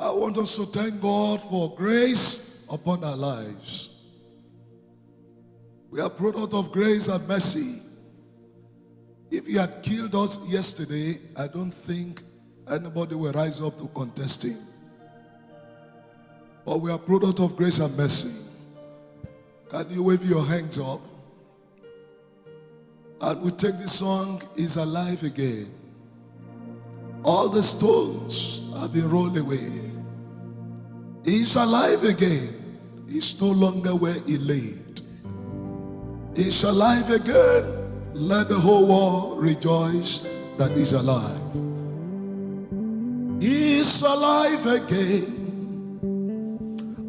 I want us to thank God for grace upon our lives. We are product of grace and mercy. If he had killed us yesterday, I don't think anybody will rise up to contest him. But we are product of grace and mercy. Can you wave your hands up? And we take this song, He's Alive Again. All the stones have been rolled away. He's alive again. He's no longer where he laid. He's alive again. Let the whole world rejoice that he's alive. He's alive again.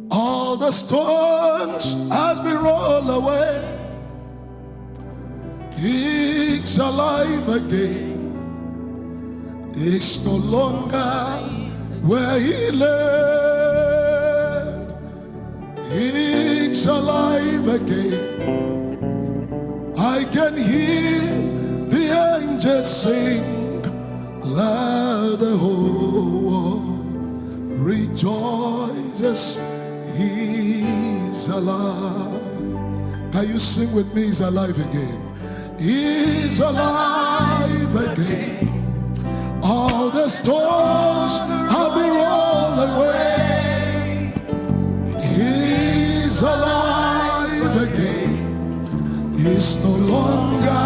All the stones has been rolled away. He's alive again. He's no longer where he lay. He's alive again. I can hear the angels sing. Let the whole world rejoices. He's alive. Can you sing with me? He's alive again. He's alive again. All the stones have been rolled away. He's alive again. He's no longer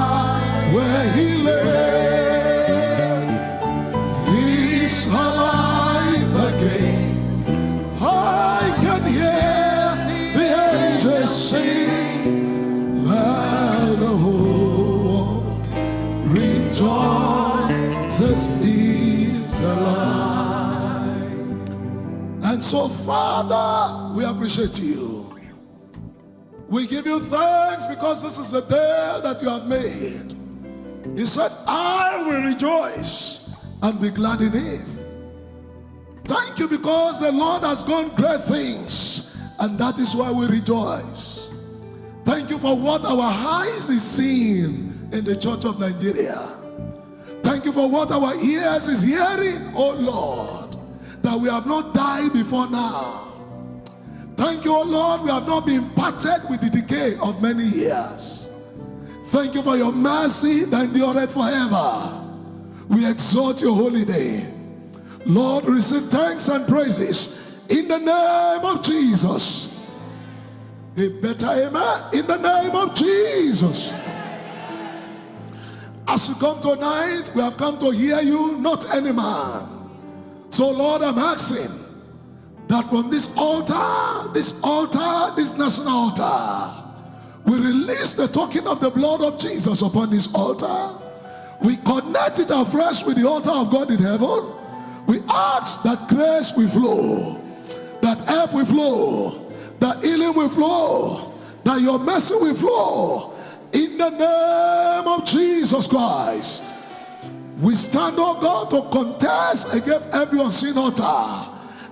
where he lay. He's alive again. I can hear the angels sing. Let the whole world rejoices. He's alive. And so, Father, we appreciate you. We give you thanks because this is the day that you have made. He said, I will rejoice and be glad in it. Thank you because the Lord has done great things, and that is why we rejoice. Thank you for what our eyes is seeing in the Church of Nigeria. Thank you for what our ears is hearing, oh Lord, that we have not died before now. Thank you, oh Lord, we have not been impacted with the decay of many years. Thank you for your mercy that endureth forever. We exalt your holy name. Lord, receive thanks and praises in the name of Jesus. A better amen in the name of Jesus. As you come tonight, we have come to hear you, not any man. So Lord, I'm asking that from this altar, this national altar, we release the token of the blood of Jesus upon this altar. We connect it afresh with the altar of God in heaven. We ask that grace will flow, that help will flow, that healing will flow, that your mercy will flow. In the name of Jesus Christ, we stand, oh God, to contest against every unseen altar,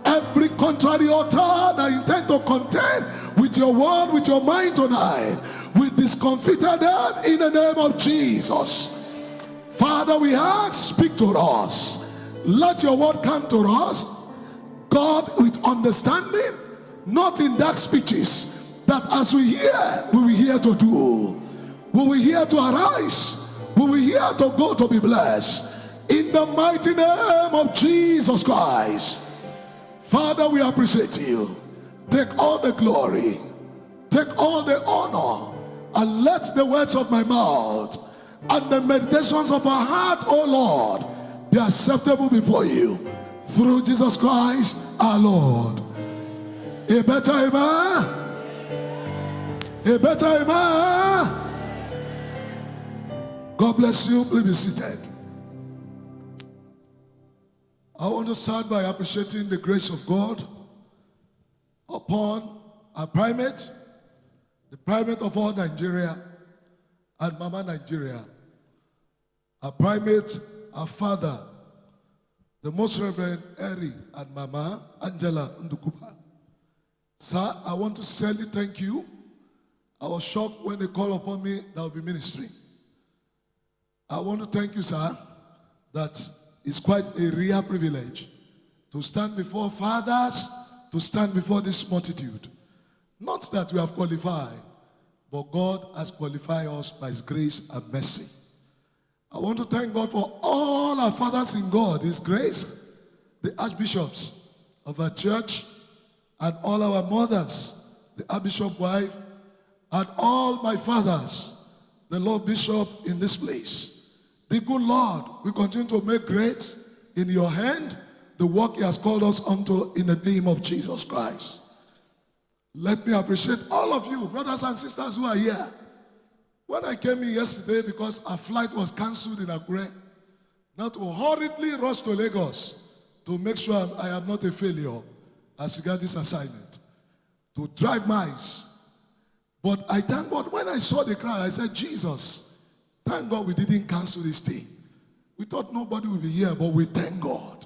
every contrary altar that intend to contend with your word, with your mind tonight. We discomfit them in the name of Jesus. Father, we ask, speak to us. Let your word come to us, God, with understanding, not in dark speeches, that as we hear, we will hear to do. We will hear to arise. We will hear to go to be blessed. In the mighty name of Jesus Christ. Father, we appreciate you. Take all the glory. Take all the honor. And let the words of my mouth and the meditations of our heart, O Lord, be acceptable before you. Through Jesus Christ, our Lord. A better amen. A better amen. God bless you. Please be seated. I want to start by appreciating the grace of God upon our primate, the primate of all Nigeria, and Mama Nigeria. Our primate, our father, the Most Reverend Eri and Mama Angela Ndukuba. Sir, I want to sincerely thank you. I was shocked when they called upon me that will be ministry. I want to thank you, sir, that it's quite a rare privilege to stand before fathers, to stand before this multitude. Not that we have qualified, but God has qualified us by His grace and mercy. I want to thank God for all our fathers in God, His grace, the archbishops of our church, and all our mothers, the archbishop wife, and all my fathers, the Lord Bishop in this place. The good Lord will continue to make great in your hand the work He has called us unto in the name of Jesus Christ. Let me appreciate all of you, brothers and sisters who are here. When I came in yesterday, because our flight was cancelled in Akure, now to hurriedly rush to Lagos to make sure I am not a failure as regards this assignment, to drive miles. But I thank God, when I saw the crowd, I said, Jesus, thank God we didn't cancel this thing. We thought nobody would be here, but we thank God.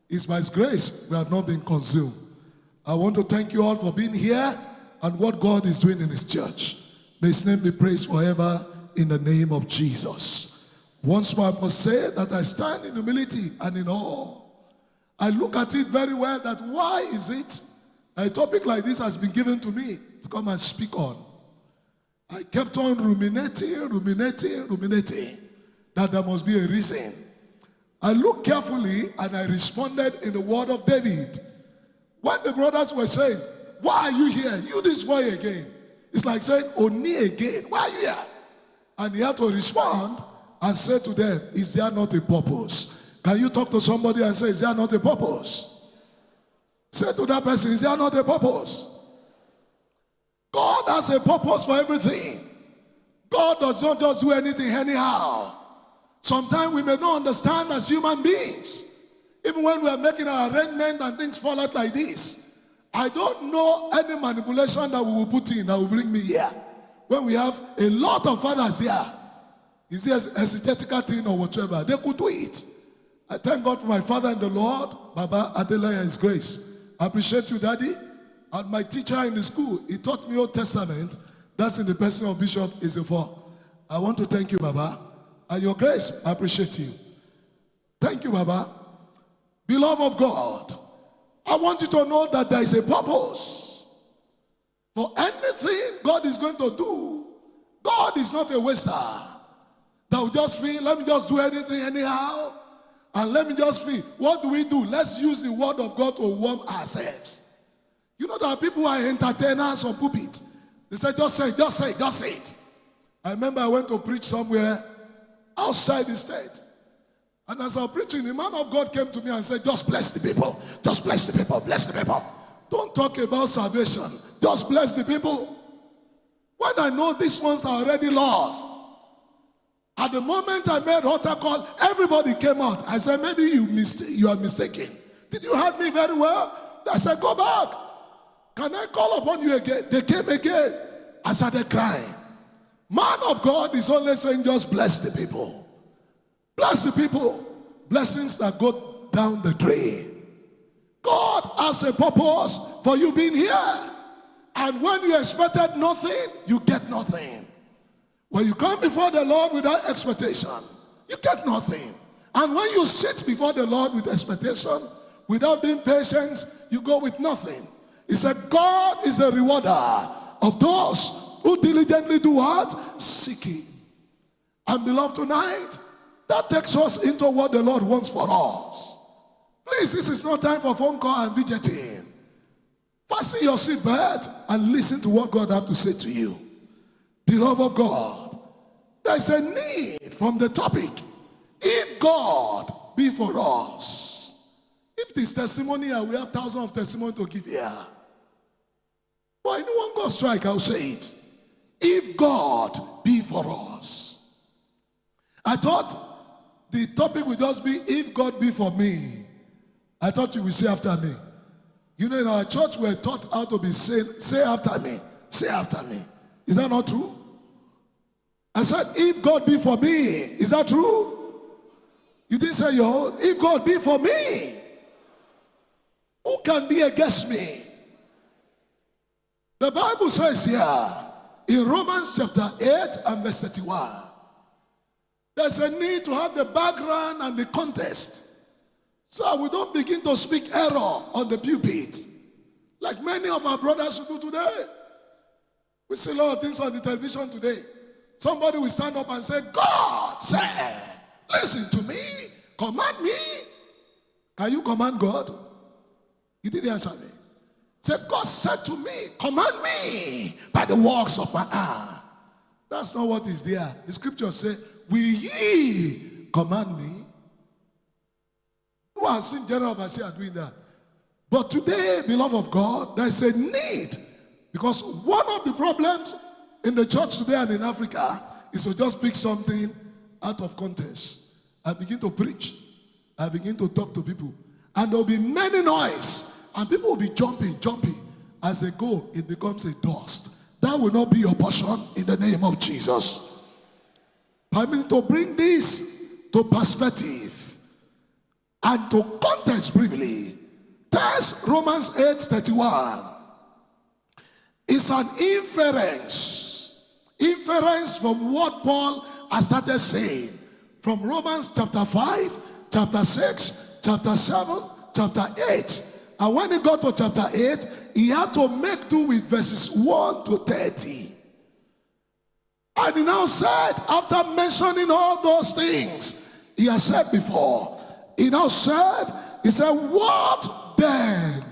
It's by His grace we have not been consumed. I want to thank you all for being here and what God is doing in His church. May His name be praised forever in the name of Jesus. Once more I must say that I stand in humility and in awe. I look at it very well that why is it a topic like this has been given to me to come and speak on. I kept on ruminating, that there must be a reason. I looked carefully and I responded in the word of David. When the brothers were saying, why are you here? You this boy again. It's like saying, Oni again. Why are you here? And he had to respond and say to them, is there not a purpose? Can you talk to somebody and say, is there not a purpose? Say to that person, is there not a purpose? God has a purpose for everything. God does not just do anything anyhow. Sometimes we may not understand as human beings. Even when we are making our arrangement and things fall out like this, I don't know any manipulation that we will put in that will bring me here. When we have a lot of fathers here, is it a exegetical thing or whatever? They could do it. I thank God for my father in the Lord, Baba Adelaya, His grace. I appreciate you, Daddy. And my teacher in the school, he taught me Old Testament. That's in the person of Bishop Ezefo. I want to thank you, Baba. And your grace, I appreciate you. Thank you, Baba. Beloved of God, I want you to know that there is a purpose. For anything God is going to do, God is not a waster. That will just feel, let me just do anything anyhow. And let me just feel, what do we do? Let's use the word of God to warm ourselves. You know, there are people who are entertainers on pulpit. They say, just say it. I remember I went to preach somewhere outside the state. And as I was preaching, the man of God came to me and said, just bless the people. Just bless the people. Bless the people. Don't talk about salvation. Just bless the people. When I know these ones are already lost. At the moment I made altar call, everybody came out. I said, maybe you are mistaken. Did you hear me very well? I said, go back. Can I call upon you again? They came again. I started crying. Man of God is only saying, just bless the people. Bless the people. Blessings that go down the drain. God has a purpose for you being here. And when you expected nothing, you get nothing. When you come before the Lord without expectation, you get nothing. And when you sit before the Lord with expectation, without being patient, you go with nothing. He said, God is a rewarder of those who diligently do what? Seek Him. And beloved, tonight, that takes us into what the Lord wants for us. Please, this is not time for phone call and fidgeting. Fasten your seatbelt and listen to what God has to say to you. Beloved of God, there's a need from the topic. If God be for us, if this testimony, we have thousands of testimonies to give here. But anyone go strike, I'll say it. If God be for us. I thought the topic would just be, if God be for me. I thought you would say after me. You know, in our church, we're taught how to be saying, say after me, say after me. Is that not true? I said, if God be for me. Is that true? You didn't say your own. If God be for me, who can be against me? The Bible says here, in Romans chapter 8 and verse 31, there's a need to have the background and the context So we don't begin to speak error on the pulpit, like many of our brothers do today. We see a lot of things on the television today. Somebody will stand up and say, God said, listen to me, command me. Can you command God? He didn't answer me. Said, God said to me, command me by the works of my hand. That's not what is there. The scripture says, will ye command me? Who has seen general overseer doing that? But today, beloved of God, there is a need. Because one of the problems in the church today and in Africa is to just pick something out of context. I begin to preach. I begin to talk to people. And there will be many noise. And people will be jumping. As they go, it becomes a dust. That will not be your portion in the name of Jesus. Permit me to bring this to perspective and to context briefly. Test Romans 8:31. It's an inference from what Paul has started saying. From Romans chapter 5, chapter 6, chapter 7, chapter 8. And when he got to chapter 8, he had to make do with verses 1 to 30. And he now said, after mentioning all those things he has said before, he said, what then?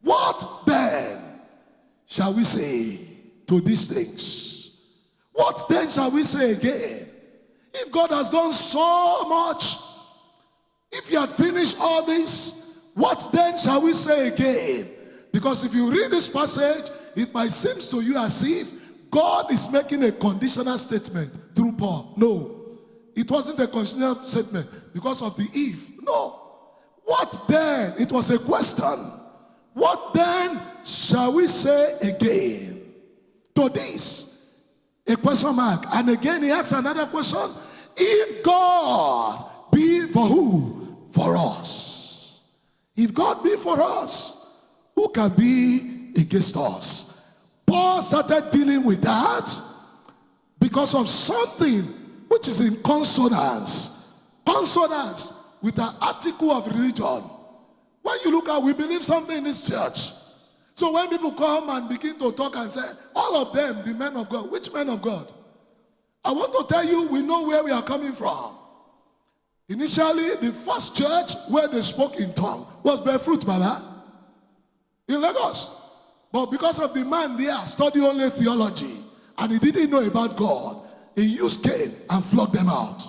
What then shall we say to these things? What then shall we say again? If God has done so much, if he had finished all this, what then shall we say again? Because if you read this passage, it might seem to you as if God is making a conditional statement through Paul. No, it wasn't a conditional statement because of the if. No. What then? It was a question. What then shall we say again to this? A question mark. And again he asks another question. If God be for who? For us. If God be for us, who can be against us? Paul started dealing with that because of something which is in consonance with an article of religion. When you look at, we believe something in this church. So when people come and begin to talk and say, all of them, the men of God, which men of God? I want to tell you, we know where we are coming from. Initially, the first church where they spoke in tongue was Bearfruit, Baba, in Lagos. But because of the man there studied only theology and he didn't know about God, he used Cain and flogged them out.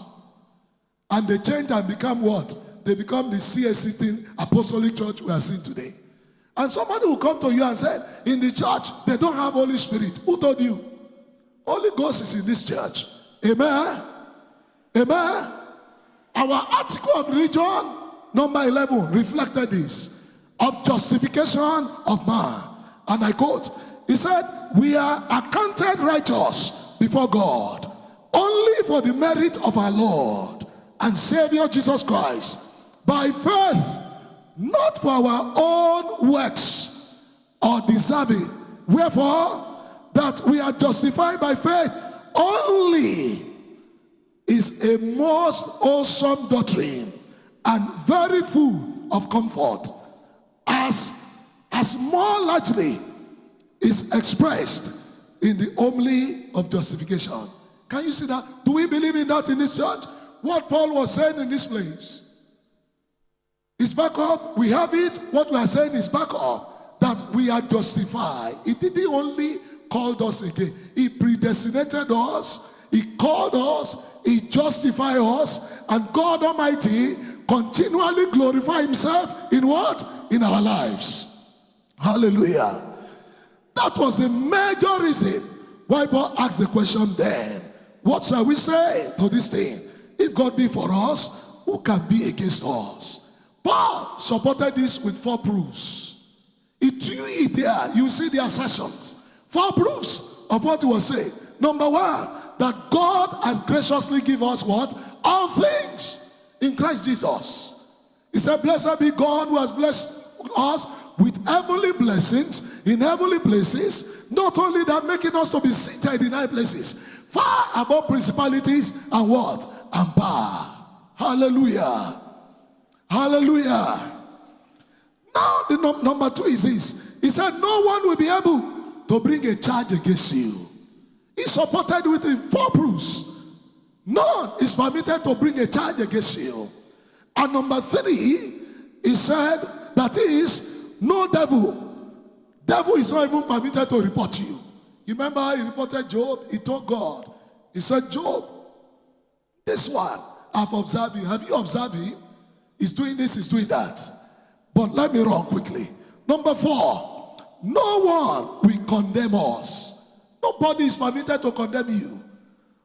And they changed and become what? They become the CSC Apostolic Church we are seeing today. And somebody will come to you and say, in the church, they don't have Holy Spirit. Who told you? Holy Ghost is in this church. Amen? Amen? Our article of religion, number 11, reflected this. Of justification of man. And I quote, he said, we are accounted righteous before God only for the merit of our Lord and Savior Jesus Christ, by faith, not for our own works or deserving. Wherefore, that we are justified by faith only is a most awesome doctrine and very full of comfort, as more largely is expressed in the homily of justification. Can you see that? Do we believe in that in this church? What Paul was saying in this place is back up. We have it. What we are saying is back up. That we are justified. He didn't only call us again. He predestinated us. He called us. He justified us. And God Almighty continually glorify himself in what? In our lives. Hallelujah. That was the major reason why Paul asked the question then. What shall we say to this thing? If God be for us, who can be against us? Paul supported this with 4 proofs. He threw it there. You see the assertions. 4 proofs of what he was saying. Number 1, that God has graciously given us what? All things in Christ Jesus. He said, blessed be God who has blessed us with heavenly blessings in heavenly places. Not only that, making us to be seated in high places, far above principalities and what? And power. Hallelujah. Hallelujah. Now the number 2 is this. He said no one will be able to bring a charge against you. He supported with the 4 proofs. None is permitted to bring a charge against you. And number 3, he said that is no devil. Devil is not even permitted to report you. You remember he reported Job? He told God. He said, Job, this one I've observed him. Have you observed him? He's doing this, he's doing that. But let me run quickly. Number 4, no one will condemn us. Nobody is permitted to condemn you.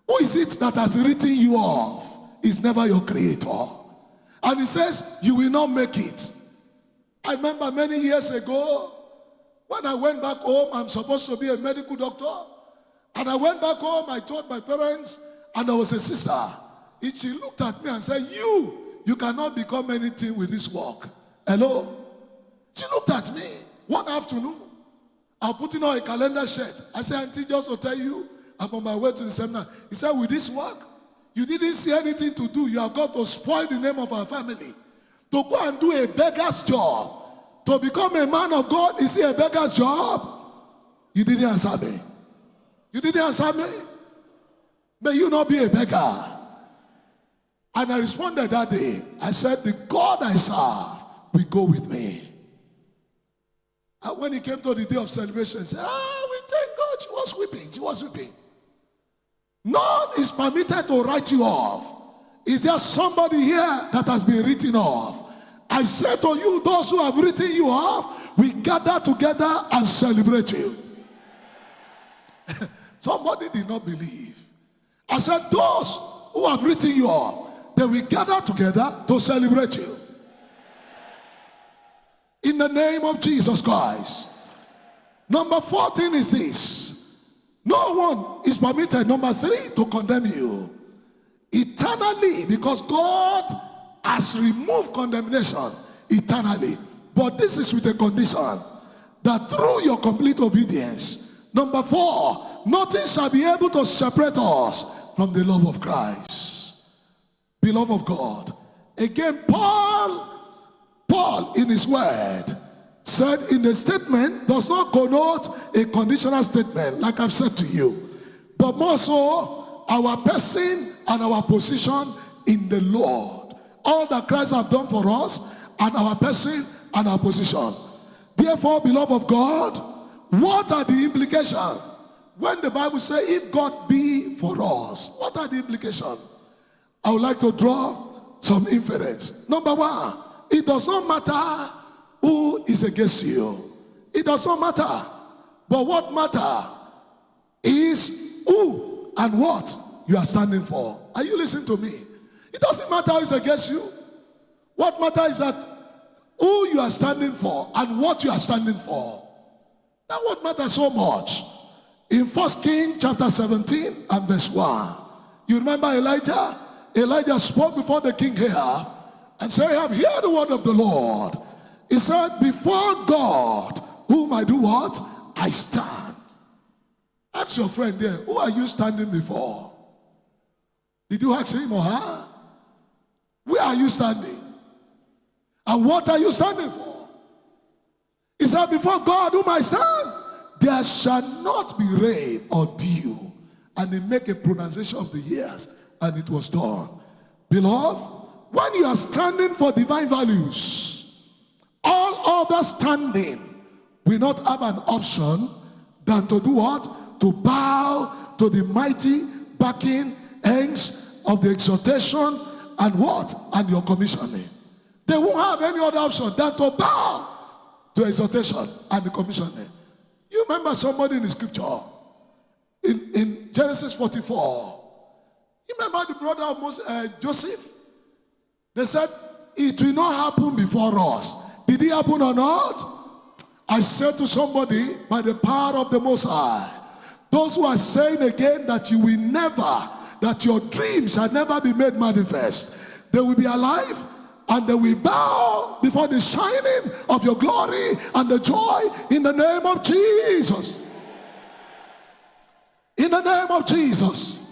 Who is it that has written you off? Is never your creator. And he says, you will not make it. I remember many years ago, when I went back home, I'm supposed to be a medical doctor. And I went back home, I told my parents, and there was a sister. She looked at me and said, you cannot become anything with this work. Hello? She looked at me one afternoon. I put in a calendar shirt. I said, Auntie, just to tell you, I'm on my way to the seminar. He said, with this work, you didn't see anything to do. You have got to spoil the name of our family. To go and do a beggar's job. To become a man of God, is it a beggar's job? You didn't answer me. You didn't answer me? May you not be a beggar. And I responded that day. I said, the God I serve will go with me. And when he came to the day of celebration, he said, we thank God. She was weeping. She was weeping. None is permitted to write you off. Is there somebody here that has been written off? I say to you, those who have written you off, we gather together and celebrate you. Somebody did not believe. I said, those who have written you off, they will gather together to celebrate you. In the name of Jesus Christ. Number 14 is this. No one is permitted, number 3, to condemn you eternally, because God has removed condemnation eternally. But this is with a condition, that through your complete obedience. Number 4, nothing shall be able to separate us from the love of Christ. Beloved of God. Again, Paul in his word said in the statement does not connote a conditional statement, like I've said to you, but more so our person and our position in the Lord. All that Christ have done for us, and our person and our position. Therefore, beloved of God, what are the implications? When the Bible says, if God be for us, what are the implications? I would like to draw some inference. Number 1, it does not matter who is against you. It does not matter. But what matters is who and what you are standing for. Are you listening to me? It doesn't matter who is against you. What matters is that who you are standing for and what you are standing for. That's what matters so much. In 1 Kings chapter 17 and verse 1. You remember Elijah? Elijah spoke before the king here and said, I have heard the word of the Lord. He said, before God, whom I do what? I stand. Ask your friend there, who are you standing before? Did you ask him or her? Where are you standing? And what are you standing for? He said, before God, whom I stand, there shall not be rain or dew. And they make a pronunciation of the years, and it was done. Beloved, when you are standing for divine values, all other standing will not have an option than to do what? To bow to the mighty backing ends of the exhortation and what? And your commissioning. They won't have any other option than to bow to exhortation and the commissioning. You remember somebody in the scripture, in Genesis 44. You remember the brother of Joseph? They said, it will not happen before us. Did it happen or not? I said to somebody, by the power of the Most High, those who are saying again that you will never, that your dreams shall never be made manifest, they will be alive and they will bow before the shining of your glory and the joy in the name of Jesus. In the name of Jesus.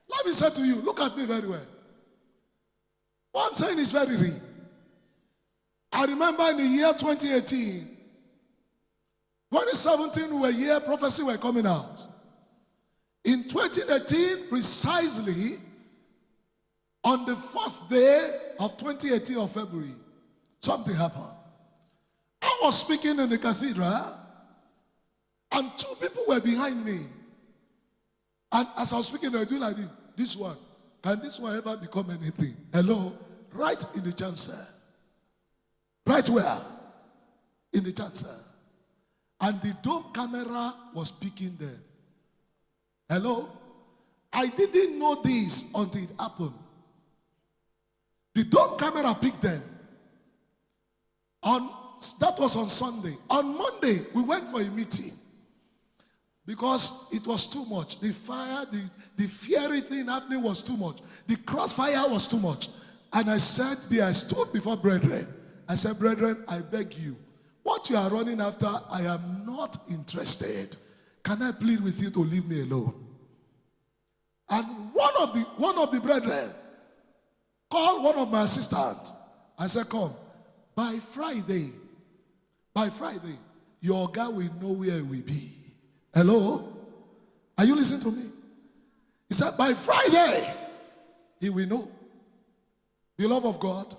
Let me say to you, look at me very well. What I'm saying is very real. I remember in the year 2018, 2017 we were here, prophecy were coming out. In 2018, precisely on the 4th day of 2018 of February, something happened. I was speaking in the cathedral, and 2 people were behind me. And as I was speaking, they were doing like this one. Can this one ever become anything? Hello? Right in the chancel. Right where? In the chancel. And the dome camera was picking them. Hello? I didn't know this until it happened. The dome camera picked them. That was on Sunday. On Monday, we went for a meeting. Because it was too much. The fire, the fiery thing happening was too much. The crossfire was too much. And I said there, I stood before brethren. I said, brethren, I beg you, what you are running after, I am not interested. Can I plead with you to leave me alone? And one of the brethren called one of my assistants. I said, come, by Friday, your guy will know where he will be. Hello? Are you listening to me? He said, by Friday, he will know. Beloved of God,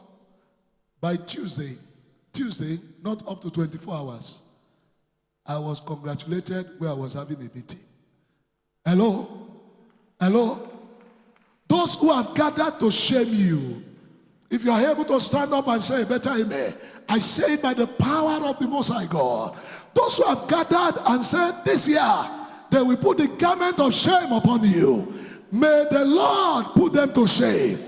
by Tuesday, not up to 24 hours, I was congratulated where I was having a meeting. Hello? Hello? Those who have gathered to shame you, if you are able to stand up and say a better amen, I say it by the power of the Most High God. Those who have gathered and said this year, they will put the garment of shame upon you. May the Lord put them to shame.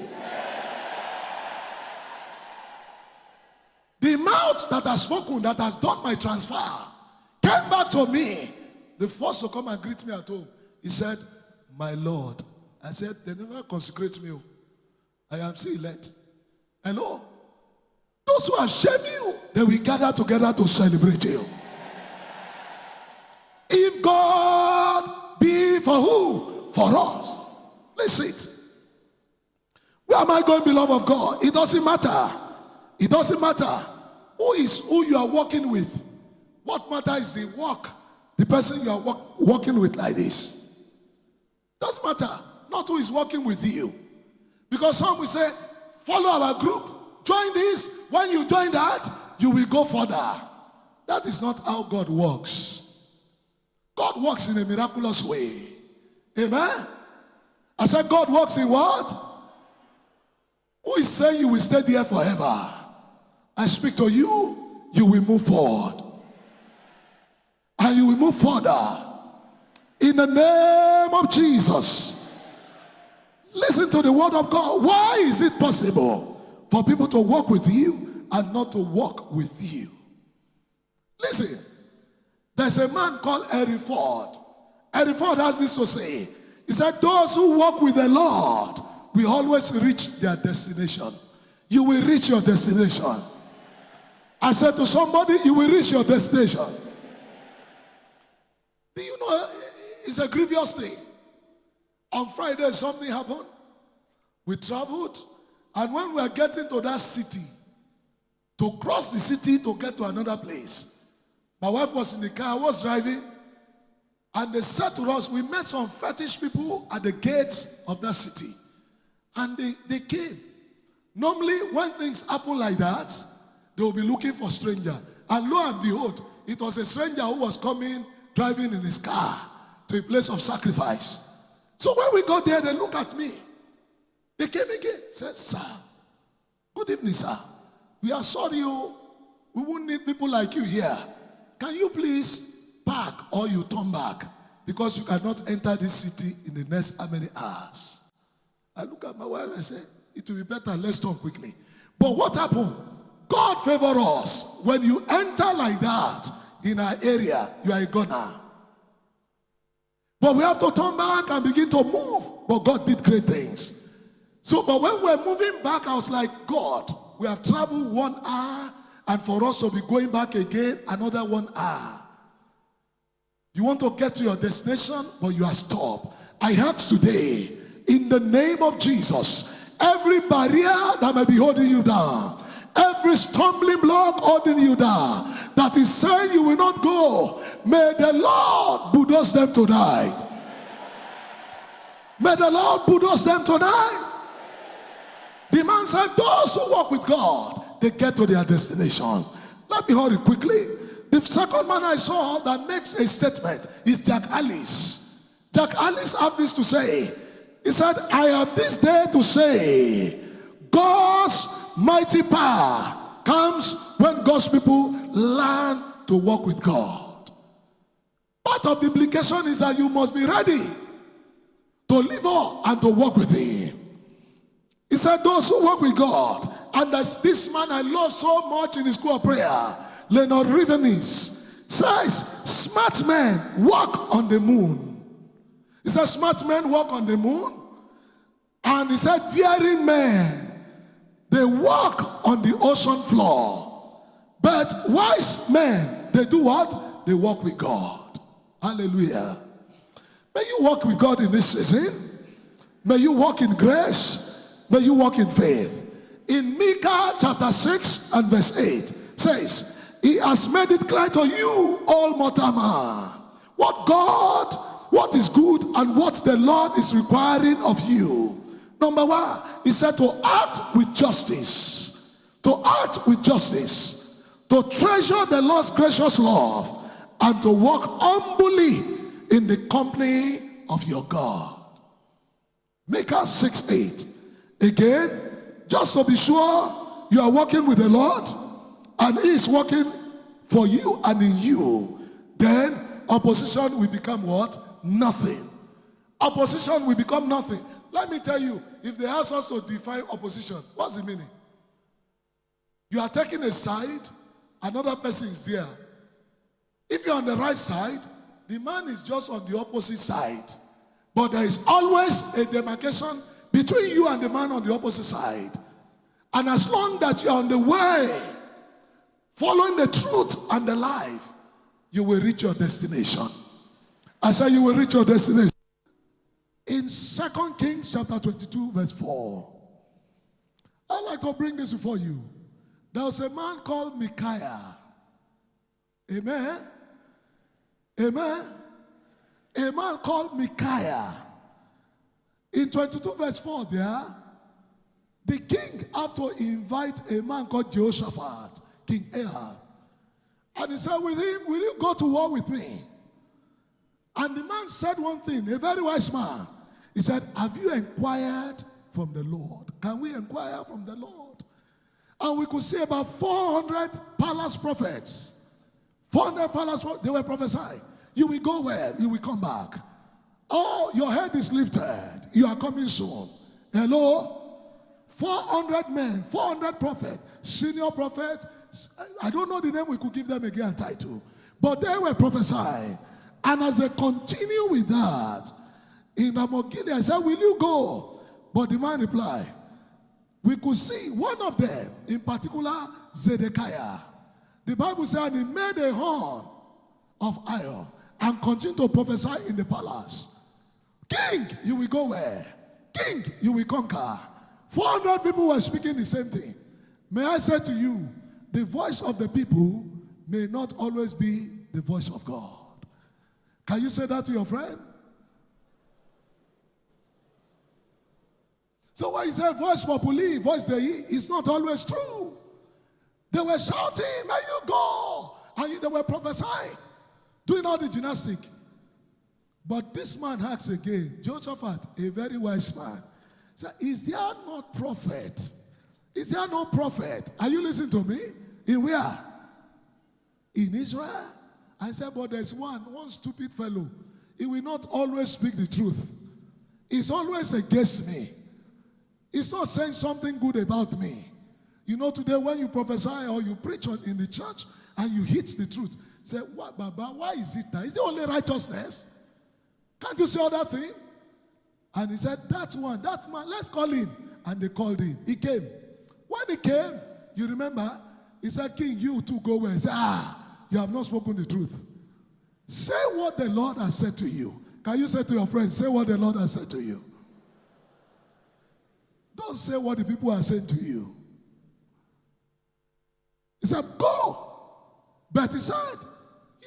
The mouth that has spoken, that has done my transfer, came back to me. The first to come and greet me at home. He said, my Lord. I said, they never consecrate me. I am still elect. Hello? Those who have shamed you, they will gather together to celebrate you. If God be for who? For us. Listen. Where am I going, beloved of God? It doesn't matter. It doesn't matter who you are working with. What matters is the work, the person you are working with like this. Doesn't matter. Not who is working with you. Because some will say, follow our group, join this. When you join that, you will go further. That is not how God works. God works in a miraculous way. Amen? I said God works in what? Who is saying you will stay there forever? I speak to you, you will move forward. And you will move further. In the name of Jesus. Listen to the word of God. Why is it possible for people to walk with you and not to walk with you? Listen. There's a man called Henry Ford. Henry Ford has this to say. He said, those who walk with the Lord will always reach their destination. You will reach your destination. I said to somebody, you will reach your destination. Do you know, it's a grievous thing. On Friday, something happened. We traveled, and when we were getting to that city, to cross the city to get to another place, my wife was in the car, I was driving, and they said to us, we met some fetish people at the gates of that city. And they came. Normally, when things happen like that, they will be looking for stranger. And lo and behold, it was a stranger who was coming, driving in his car to a place of sacrifice. So when we got there, they looked at me. They came again, said, sir, good evening, sir. We are sorry, we won't need people like you here. Can you please park or you turn back? Because you cannot enter this city in the next how many hours? I look at my wife and say, it will be better, let's turn quickly. But what happened? God favor us. When you enter like that in our area, you are a goner. But we have to turn back and begin to move. But God did great things. So, but when we're moving back, I was like, God, we have traveled 1 hour, and for us to be going back again, another 1 hour. You want to get to your destination, but you are stopped. I ask today, in the name of Jesus, every barrier that may be holding you down, Every stumbling block holding you down, that is saying you will not go, may the Lord bulldoze them tonight. May the Lord bulldoze them tonight. The man said, those who walk with God, they get to their destination. Let me hurry quickly. The second man I saw that makes a statement is Jack Alice. Jack Alice had this to say. He said, I have this day to say, God's mighty power comes when God's people learn to walk with God. Part of the implication is that you must be ready to live on and to walk with Him. He said, those who walk with God, and that's this man I love so much in the school of prayer, Leonard Rivenis, says, smart men walk on the moon. He said, smart men walk on the moon. And he said, daring men, they walk on the ocean floor. But wise men, they do what? They walk with God. Hallelujah. May you walk with God in this season. May you walk in grace. May you walk in faith. In Micah chapter 6 and verse 8 says, He has made it clear to you, all mortal man, what is good and what the Lord is requiring of you. Number one, He said to act with justice. To act with justice. To treasure the Lord's gracious love. And to walk humbly in the company of your God. Micah 6:8. Again, just to be sure you are walking with the Lord and He is working for you and in you, then opposition will become what? Nothing. Opposition will become nothing. Let me tell you, if they ask us to define opposition, what's the meaning? You are taking a side, another person is there. If you're on the right side, the man is just on the opposite side. But there is always a demarcation between you and the man on the opposite side. And as long that you're on the way, following the truth and the life, you will reach your destination. I say you will reach your destination. In 2 Kings chapter 22 verse 4, I'd like to bring this before you. There was a man called Micaiah. Amen. Amen. A man called Micaiah. In 22 verse 4 there, the king had to invite a man called Jehoshaphat, King Ahab. And he said with him, will you go to war with me? And the man said one thing, a very wise man. He said, have you inquired from the Lord? Can we inquire from the Lord? And we could see about 400 palace prophets. 400 palace prophets, they were prophesying. You will go where? You will come back. Oh, your head is lifted. You are coming soon. Hello? 400 men, 400 prophets, senior prophets. I don't know the name we could give them again title. But they were prophesying. And as they continue with that, in Ramoth-Gilead, I said, will you go? But the man replied, we could see one of them, in particular, Zedekiah. The Bible said he made a horn of iron and continued to prophesy in the palace. King, you will go where? King, you will conquer. 400 people were speaking the same thing. May I say to you, the voice of the people may not always be the voice of God. Can you say that to your friend? So when you say voice populi, voice dei, it's not always true. They were shouting, may you go. And they were prophesying, doing all the gymnastic. But this man asks again, Jehoshaphat, a very wise man, said, is there not prophet? Is there no prophet? Are you listening to me? In where? In Israel? I said, but there's one stupid fellow. He will not always speak the truth. He's always against me. He's not saying something good about me. You know, today when you prophesy or you preach in the church and you hit the truth, say, what, Baba, why is it that? Is it only righteousness? Can't you see other thing? And he said, that one, that man, let's call him. And they called him. He came. When he came, you remember, he said, King, you too go where? He said, you have not spoken the truth. Say what the Lord has said to you. Can you say to your friends, say what the Lord has said to you? Don't say what the people are saying to you. He said, go. But he said,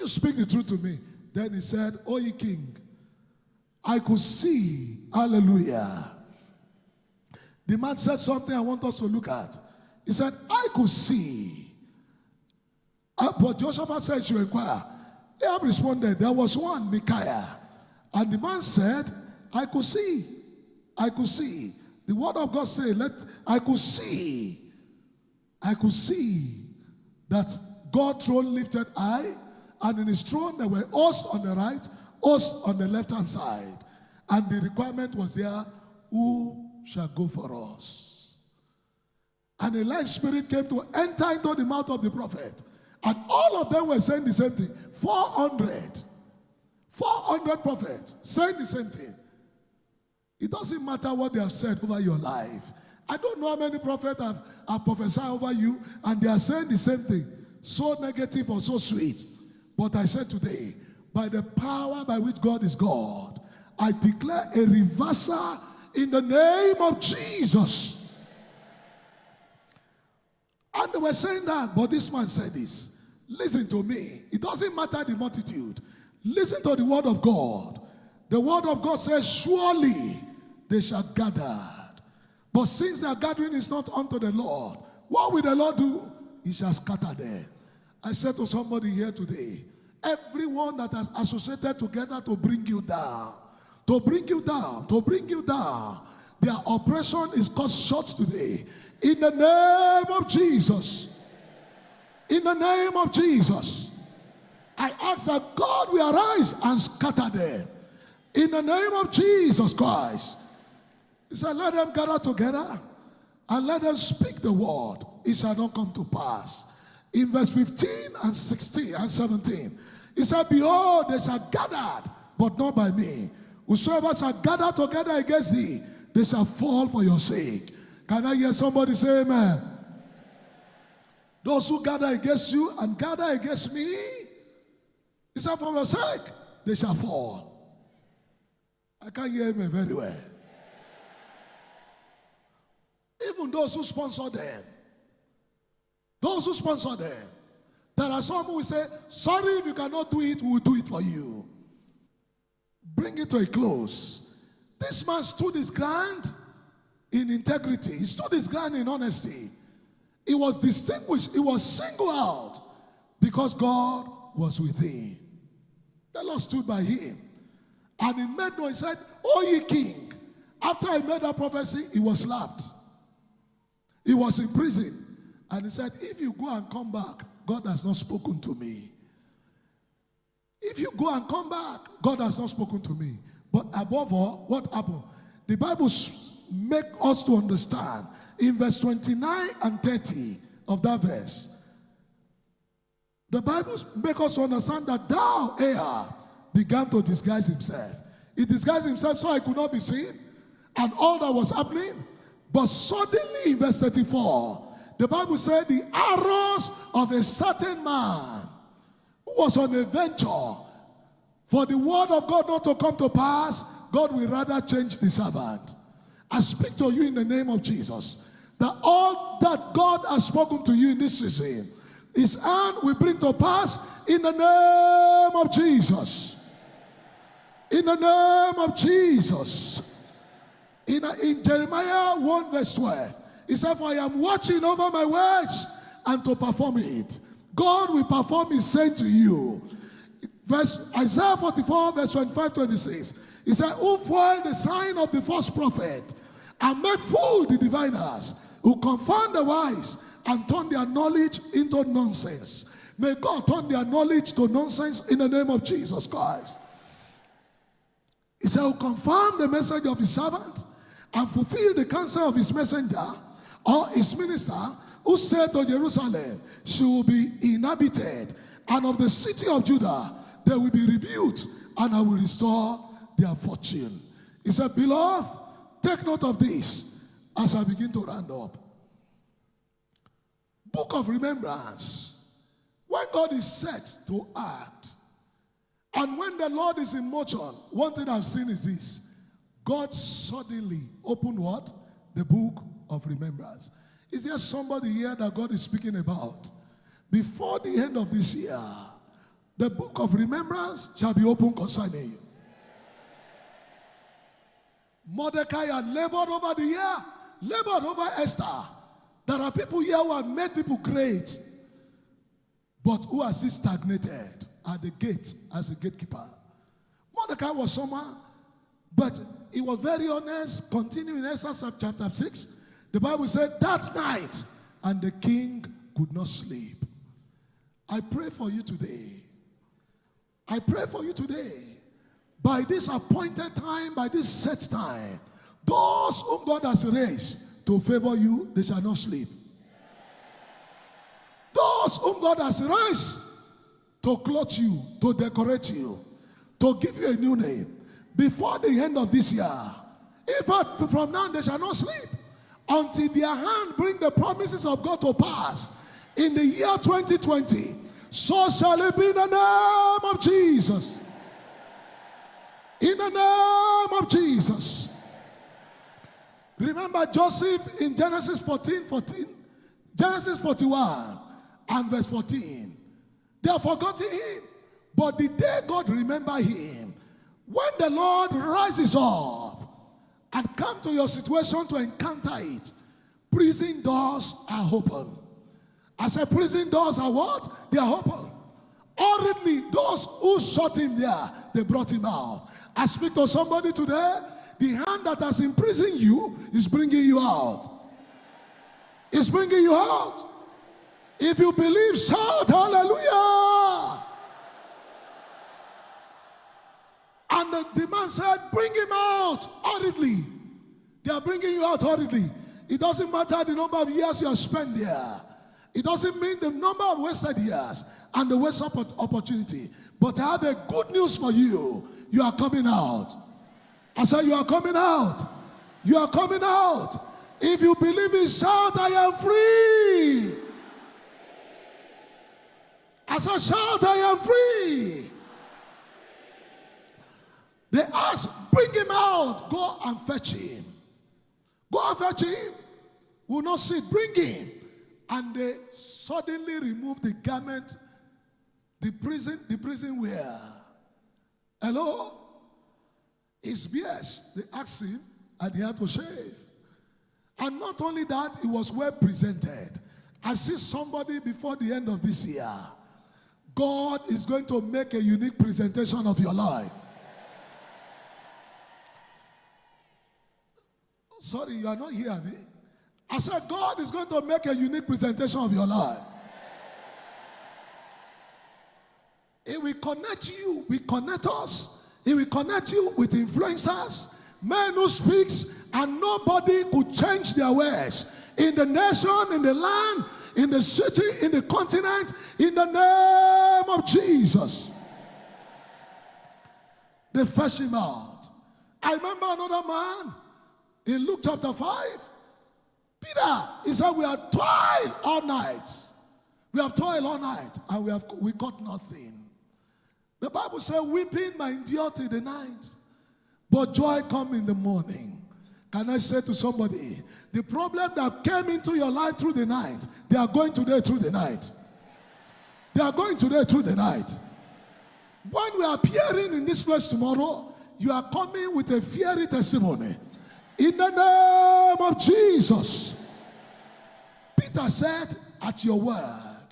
you speak the truth to me. Then he said, O ye king, I could see, hallelujah. The man said something I want us to look at. He said, I could see. But Jehoshaphat said, you inquire. Ahab responded, there was one, Micaiah. And the man said, I could see. I could see. The word of God said, I could see that God's throne lifted high, and in his throne there were hosts on the right, hosts on the left-hand side. And the requirement was there, who shall go for us? And a light spirit came to enter into the mouth of the prophet. And all of them were saying the same thing. 400 prophets saying the same thing. It doesn't matter what they have said over your life. I don't know how many prophets have prophesied over you, and they are saying the same thing. So negative or so sweet. But I said today, by the power by which God is God, I declare a reversal in the name of Jesus. And they were saying that, but this man said this. Listen to me. It doesn't matter the multitude. Listen to the word of God. The word of God says, surely they shall gather. But since their gathering is not unto the Lord, what will the Lord do? He shall scatter them. I said to somebody here today, everyone that has associated together to bring you down, to bring you down, to bring you down, their oppression is cut short today. In the name of Jesus. In the name of Jesus. I ask that God will arise and scatter them. In the name of Jesus Christ. He said, let them gather together and let them speak the word. It shall not come to pass. In verse 15 and 16 and 17, he said, behold, they shall gather, but not by me. Whosoever shall gather together against thee, they shall fall for your sake. Can I hear somebody say amen? Those who gather against you and gather against me, he said, for your sake, they shall fall. I can't hear him very well. Even those who sponsor them. Those who sponsor them. There are some who will say, sorry, if you cannot do it, we will do it for you. Bring it to a close. This man stood his ground in integrity. He stood his ground in honesty. He was distinguished. He was singled out because God was with him. The Lord stood by him. And he made no, he said, O ye king. After he made that prophecy, he was slapped. He was in prison. And he said, if you go and come back, God has not spoken to me. If you go and come back, God has not spoken to me. But above all, what happened? The Bible makes us to understand in verse 29 and 30 of that verse. The Bible makes us to understand that thou, Ahab, began to disguise himself. He disguised himself so I could not be seen. And all that was happening. But suddenly in verse 34, the Bible said the arrows of a certain man who was on a venture for the word of God not to come to pass, God will rather change the servant. I speak to you in the name of Jesus, that all that God has spoken to you in this season, his hand will bring to pass in the name of Jesus. In the name of Jesus. In Jeremiah 1 verse 12, he said, for I am watching over my words and to perform it. God will perform his saying to you. Isaiah 44 verse 25-26, he said, who foiled the sign of the false prophet and made fool the diviners, who confound the wise and turn their knowledge into nonsense. May God turn their knowledge to nonsense in the name of Jesus Christ. He said, who confirm the message of his servant and fulfill the counsel of his messenger or his minister, who said to Jerusalem, she will be inhabited, and of the city of Judah they will be rebuilt, and I will restore their fortune. He said, beloved, take note of this as I begin to round up. Book of remembrance. When God is set to act, and when the Lord is in motion, one thing I've seen is this. God suddenly opened what? The book of remembrance. Is there somebody here that God is speaking about? before the end of this year, the book of remembrance shall be opened concerning you. Mordecai had labored over the year, labored over Esther. There are people here who have made people great, but who are still stagnated at the gate as a gatekeeper. Mordecai was someone, but he was very honest. Continuing in Esther chapter 6, the Bible said that night, and the king could not sleep. I pray for you today. I pray for you today. By this appointed time, by this set time, those whom God has raised to favor you, they shall not sleep. Those whom God has raised to clothe you, to decorate you, to give you a new name, before the end of this year, in fact, from now they shall not sleep until their hand bring the promises of God to pass in the year 2020. So shall it be in the name of Jesus. In the name of Jesus. Remember Joseph in Genesis 14, Genesis 41 and verse 14. They have forgotten him. But the day God remember him, when the Lord rises up and come to your situation to encounter it, prison doors are open. I said prison doors are what? They are open. Hurriedly, those who shut him there, they brought him out. I speak to somebody today, the hand that has imprisoned you is bringing you out. It's bringing you out. If you believe, shout hallelujah. And the man said, bring him out hurriedly. They are bringing you out hurriedly. It doesn't matter the number of years you have spent there. It doesn't mean the number of wasted years and the wasted opportunity. But I have a good news for you. You are coming out. I said you are coming out. You are coming out. If you believe it, shout, I am free. I said, shout, I am free. They asked, bring him out. Go and fetch him. Go and fetch him. Will not sit. Bring him. And they suddenly removed the garment, the prison wear. Hello? His beard. They asked him, and he had to shave. And not only that, he was well presented. I see somebody before the end of this year. God is going to make a unique presentation of your life. Sorry, you are not here, me. I said God is going to make a unique presentation of your life. It will connect you, will connect us. It will connect you with influencers, men who speaks, and nobody could change their ways. In the nation, in the land, in the city, in the continent, in the name of Jesus. They fetched him out. I remember another man in Luke chapter 5. Peter, he said, we have toiled all night. We have toiled all night and we got nothing. The Bible says, weeping might endure till the night, but joy comes in the morning. Can I say to somebody, the problem that came into your life through the night, they are going today through the night. They are going today through the night. When we are appearing in this place tomorrow, you are coming with a fiery testimony. In the name of Jesus. Peter said, at your word.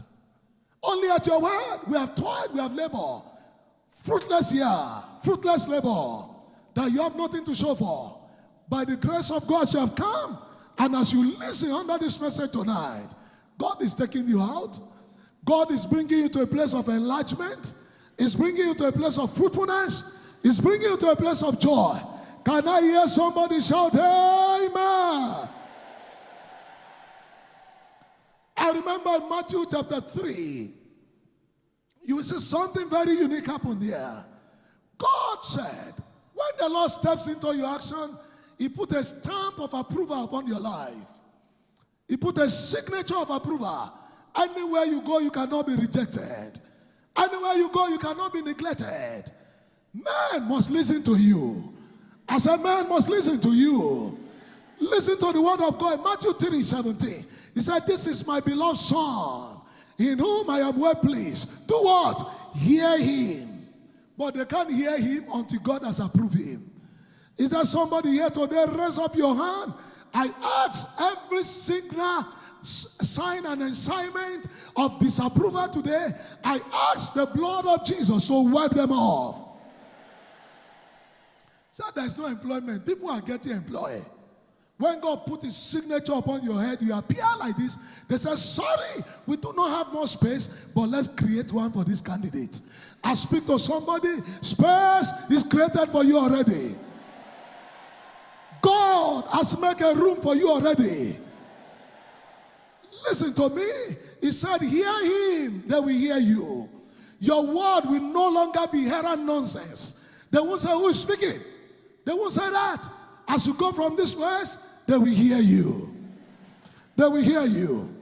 Only at your word. We have toiled, we have labored. Fruitless year, fruitless labor, that you have nothing to show for. By the grace of God, you have come. And as you listen under this message tonight, God is taking you out. God is bringing you to a place of enlargement. He's bringing you to a place of fruitfulness. He's bringing you to a place of joy. Can I hear somebody shout, amen? I remember in Matthew chapter 3, you will see something very unique happen there. God said, when the Lord steps into your action, He put a stamp of approval upon your life. He put a signature of approval. Anywhere you go, you cannot be rejected. Anywhere you go, you cannot be neglected. Man must listen to you. As a man must listen to you. Listen to the word of God. Matthew 3:17. He said, this is my beloved son. in whom I am well pleased. Do what? Hear him. But they can't hear him until God has approved him. Is there somebody here today? Raise up your hand. I ask every signal, sign and assignment of disapproval today. I ask the blood of Jesus to wipe them off. So there's no employment. People are getting employed. When God put his signature upon your head, you appear like this. They say, sorry, we do not have more space, but let's create one for this candidate. I speak to somebody, space is created for you already. God has made a room for you already. Listen to me. He said, hear him, they will hear you. Your word will no longer be errant nonsense. They won't say, who is speaking? They won't say that. As you go from this place, they will hear you. They will hear you.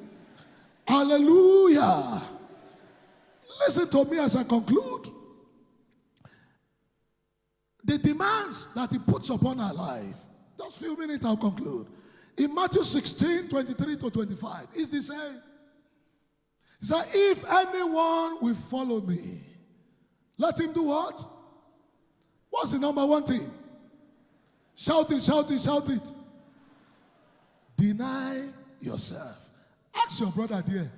Hallelujah. Listen to me as I conclude. The demands that he puts upon our life. Just a few minutes, I'll conclude. In Matthew 16, 23 to 25, it's the same. He said, if anyone will follow me, let him do what? What's the number one thing? Shout it, shout it, shout it. Deny yourself. Ask your brother there,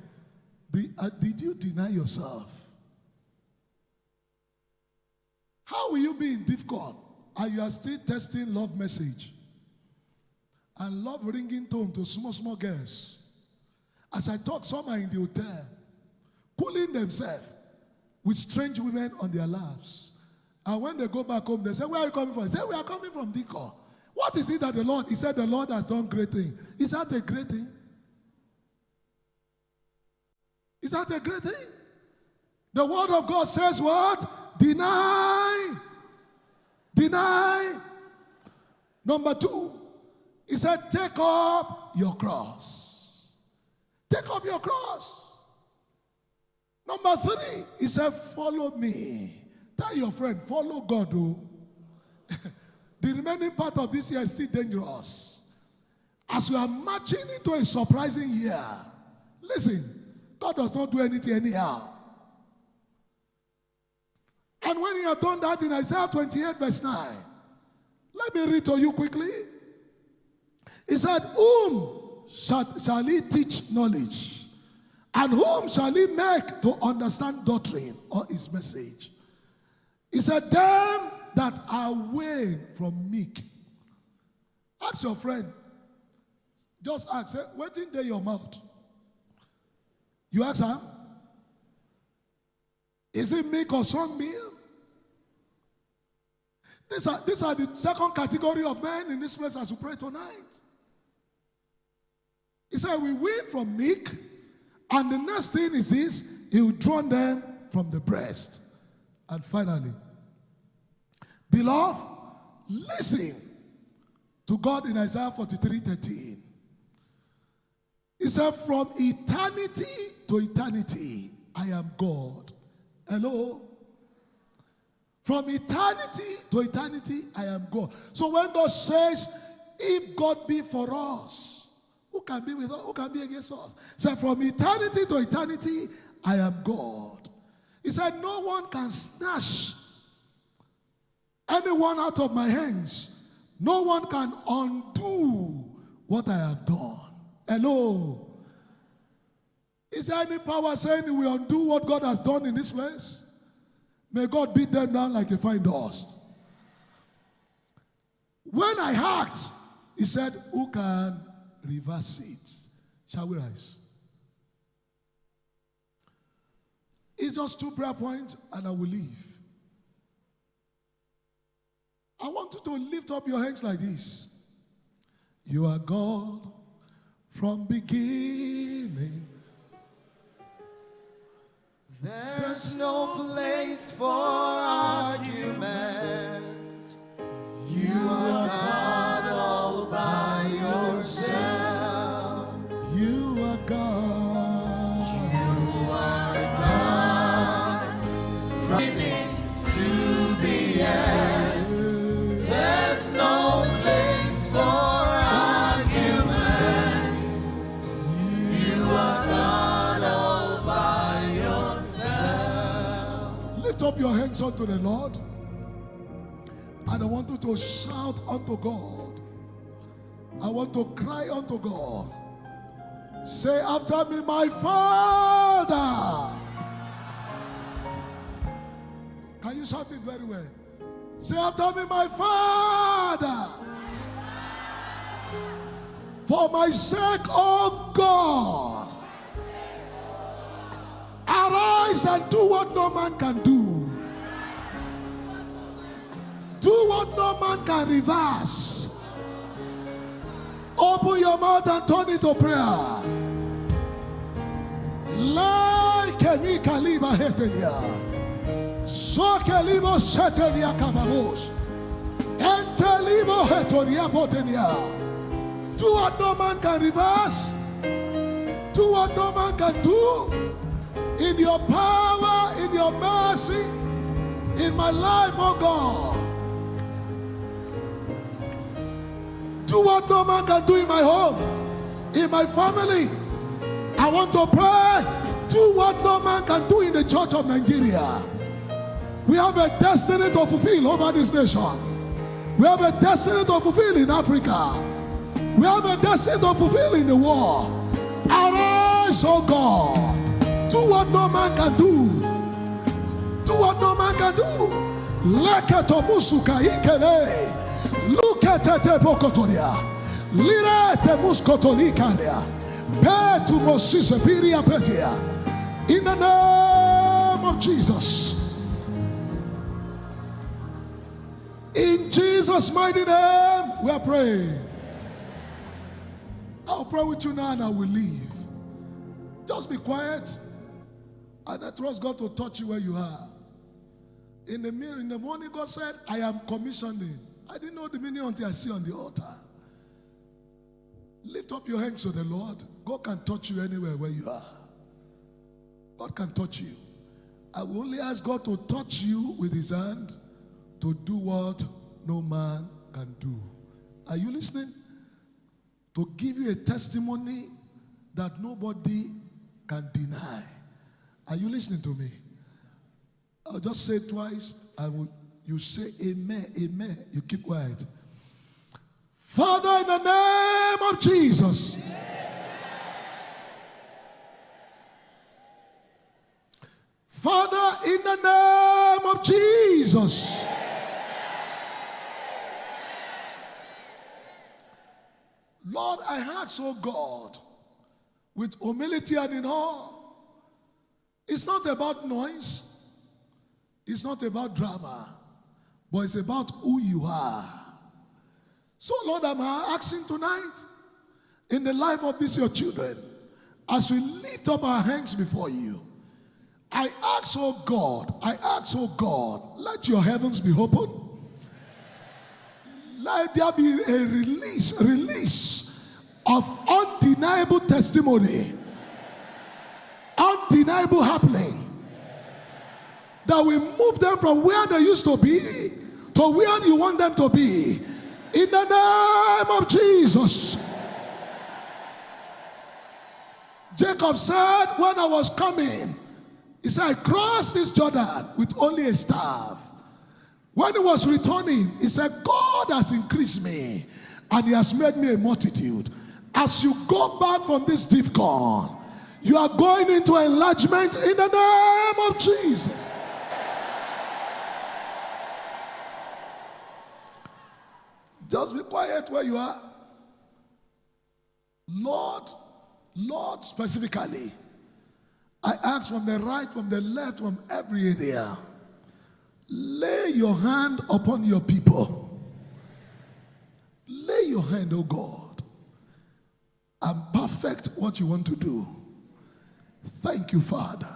did you deny yourself? How will you be in DIFCON and you are still testing love message and love ringing tone to small girls? As I talk, some are in the hotel, cooling themselves with strange women on their laps. And when they go back home, they say, where are you coming from? They say, we are coming from DIFCON. What is it that the Lord? He said, the Lord has done great thing. Is that a great thing? Is that a great thing? The word of God says what? Deny. Deny. Number 2, he said, take up your cross. Take up your cross. Number 3, he said, follow me. Tell your friend, follow God. Oh. The remaining part of this year is still dangerous. As we are marching into a surprising year, listen, God does not do anything anyhow. And when he had done that in Isaiah 28 verse 9, let me read to you quickly. He said, whom shall he teach knowledge? And whom shall he make to understand doctrine or his message? He said, them that are weaned from milk. Ask your friend. Just ask, say, what's in there your mouth? You ask her, is it milk or strong milk? These are the second category of men in this place as we pray tonight. He said, we wean from milk, and the next thing is this, he will draw them from the breast. And finally, beloved, listen to God in Isaiah 43:13. He said, from eternity to eternity, I am God. Hello? From eternity to eternity, I am God. So when God says, if God be for us, who can be with us? Who can be against us? He said, from eternity to eternity, I am God. He said, no one can snatch anyone out of my hands. No one can undo what I have done. Hello? Is there any power saying we undo what God has done in this place? May God beat them down like a fine dust. When I asked, he said, who can reverse it? Shall we rise? It's just 2 prayer points and I will leave. I want you to lift up your hands like this. You are God from beginning. There's no place for argument. You are God all by yourself. You are God. You are God from beginning to the end. There's no place for argument. You are God all by Lift up your hands unto the Lord. And I want you to shout unto God. I want to cry unto God. Say after me, my Father. Can you shout it very well? Say after me, my Father. For my sake, oh God, arise and do what no man can do. Do what no man can reverse. Open your mouth and turn it to prayer. Like me kaliba hetenia. So kalibo setenia kababos. Entelibo hetoria potenia. Do what no man can reverse. Do what no man can do. In your power, in your mercy, in my life, oh God. Do what no man can do in my home, in my family. I want to pray. Do what no man can do in the church of Nigeria. We have a destiny to fulfill over this nation. We have a destiny to fulfill in Africa. We have a destiny to fulfill in the world. Arise, oh God. Do what no man can do. Do what no man can do. Leketomusuka ikele. Look at the Bokotoria. Lirete muskotolikalia. Petu mosise piria petia. In the name of Jesus. In Jesus' mighty name, we are praying. I'll pray with you now and I will leave. Just be quiet and I trust God to touch you where you are. In the morning, God said, I am commissioning. I didn't know the meaning until I see on the altar. Lift up your hands to the Lord. God can touch you anywhere where you are. God can touch you. I will only ask God to touch you with his hand to do what no man can do. Are you listening? To give you a testimony that nobody can deny. Are you listening to me? I'll just say it twice. You say amen, amen. You keep quiet. Father, in the name of Jesus. Father, in the name of Jesus. Lord, I ask, oh God, with humility and in awe. It's not about noise. It's not about drama. But it's about who you are. So, Lord, I'm asking tonight, in the life of these your children, as we lift up our hands before you, I ask, oh God, let your heavens be open. Let there be a release of undeniable testimony, undeniable happening, that will move them from where they used to be to where you want them to be. In the name of Jesus. Jacob said, when I was coming, he said, I crossed this Jordan with only a staff. When he was returning, he said, God has increased me and he has made me a multitude. As you go back from this DEFCON, you are going into enlargement in the name of Jesus. Just be quiet where you are. Lord, specifically, I ask from the right, from the left, from every area, lay your hand upon your people. Lay your hand, oh God, and perfect what you want to do. Thank you, Father.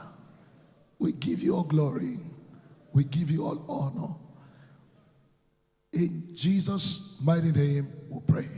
We give you all glory. We give you all honor. In Jesus' mighty name we pray.